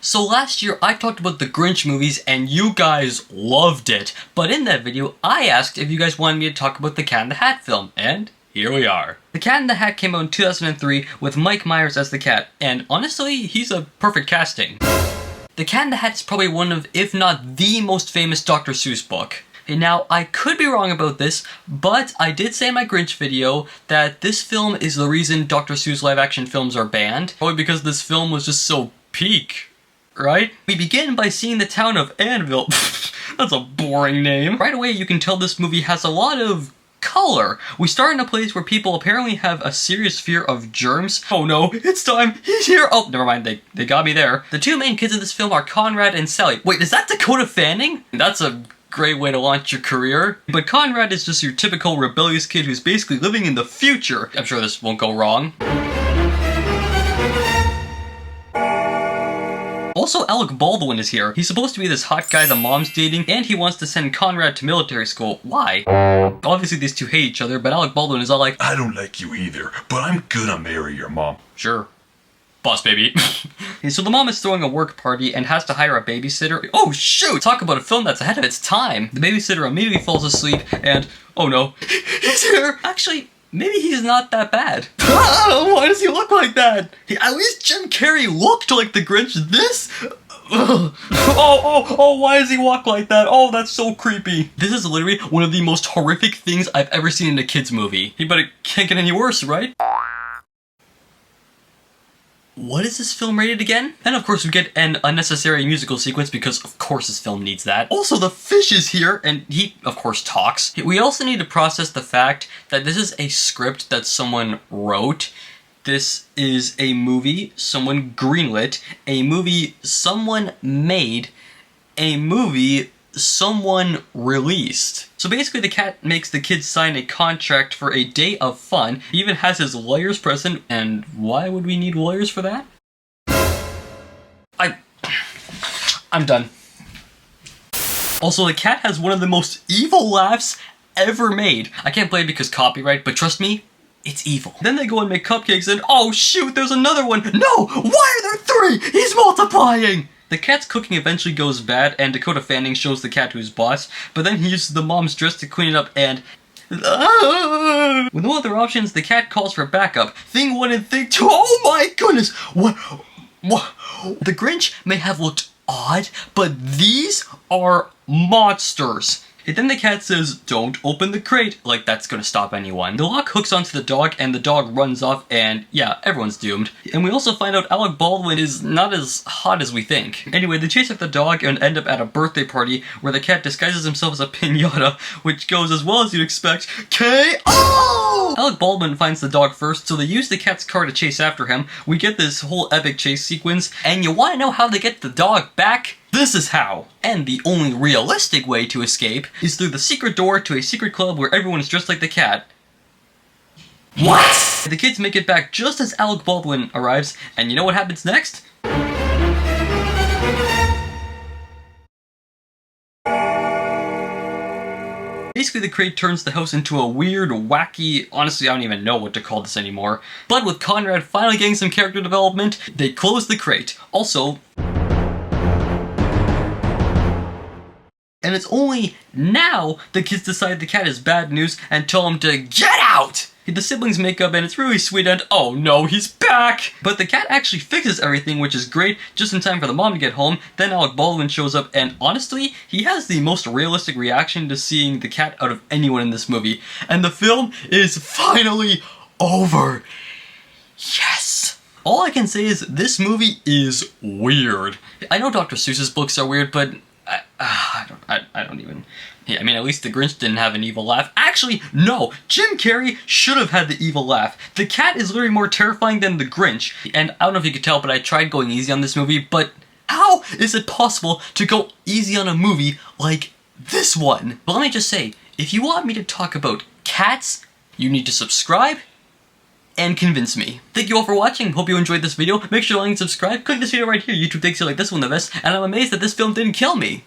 So last year I talked about the Grinch movies and you guys loved it, but in that video I asked if you guys wanted me to talk about the Cat in the Hat film, and here we are. The Cat in the Hat came out in 2003 with Mike Myers as the cat, and honestly, he's a perfect casting. The Cat in the Hat is probably one of, if not the most famous Dr. Seuss book. Now, I could be wrong about this, but I did say in my Grinch video that this film is the reason Dr. Seuss live-action films are banned, probably because this film was just so peak. Right? We begin by seeing the town of Annville. That's a boring name. Right away, you can tell this movie has a lot of color. We start in a place where people apparently have a serious fear of germs. Oh no, it's time, he's here! Oh, never mind, they got me there. The two main kids in this film are Conrad and Sally. Wait, is that Dakota Fanning? That's a great way to launch your career. But Conrad is just your typical rebellious kid who's basically living in the future. I'm sure this won't go wrong. Also, Alec Baldwin is here. He's supposed to be this hot guy the mom's dating, and he wants to send Conrad to military school. Why? Obviously these two hate each other, but Alec Baldwin is all like, I don't like you either, but I'm gonna marry your mom. Sure. Boss baby. So the mom is throwing a work party and has to hire a babysitter. Oh shoot! Talk about a film that's ahead of its time. The babysitter immediately falls asleep and, oh no, he's here! Actually, maybe he's not that bad. Why does he look like that? At least Jim Carrey looked like the Grinch. This? Oh, why does he walk like that? Oh, that's so creepy. This is literally one of the most horrific things I've ever seen in a kid's movie. But it can't get any worse, right? What is this film rated again? And of course we get an unnecessary musical sequence because of course this film needs that. Also the fish is here and he of course talks. We also need to process the fact that this is a script that someone wrote. This is a movie someone greenlit, a movie someone made, a movie someone released. So basically the cat makes the kids sign a contract for a day of fun. He even has his lawyers present, and why would we need lawyers for that? I'm done. Also, the cat has one of the most evil laughs ever made. I can't play it because copyright, but trust me, it's evil. Then they go and make cupcakes and oh shoot, there's another one! No! Why are there three? He's multiplying! The cat's cooking eventually goes bad, and Dakota Fanning shows the cat who's boss, but then he uses the mom's dress to clean it up, and with no other options, the cat calls for backup. Thing 1 and thing 2, oh my goodness! What? The Grinch may have looked odd, but these are monsters. And then the cat says, don't open the crate, like that's gonna stop anyone. The lock hooks onto the dog and the dog runs off and yeah, everyone's doomed. And we also find out Alec Baldwin is not as hot as we think. Anyway, they chase after the dog and end up at a birthday party where the cat disguises himself as a piñata, which goes as well as you'd expect. K.O. Alec Baldwin finds the dog first, so they use the cat's car to chase after him. We get this whole epic chase sequence, and you wanna know how they get the dog back? This is how! And the only realistic way to escape is through the secret door to a secret club where everyone is dressed like the cat. What?! The kids make it back just as Alec Baldwin arrives, and you know what happens next? Basically, the crate turns the house into a weird, wacky, honestly I don't even know what to call this anymore. But with Conrad finally getting some character development, they close the crate. Also, and it's only now the kids decide the cat is bad news and tell him to get out! The siblings make up and it's really sweet and oh no, he's back! But the cat actually fixes everything, which is great, just in time for the mom to get home. Then Alec Baldwin shows up and honestly, he has the most realistic reaction to seeing the cat out of anyone in this movie. And the film is finally over. Yes! All I can say is this movie is weird. I know Dr. Seuss's books are weird, but I don't even... Yeah, I mean, at least the Grinch didn't have an evil laugh. Actually, no! Jim Carrey should have had the evil laugh. The cat is literally more terrifying than the Grinch. And I don't know if you could tell, but I tried going easy on this movie, but how is it possible to go easy on a movie like this one? But let me just say, if you want me to talk about cats, you need to subscribe and convince me. Thank you all for watching, hope you enjoyed this video. Make sure to like and subscribe, click this video right here, YouTube thinks you like this one the best, and I'm amazed that this film didn't kill me.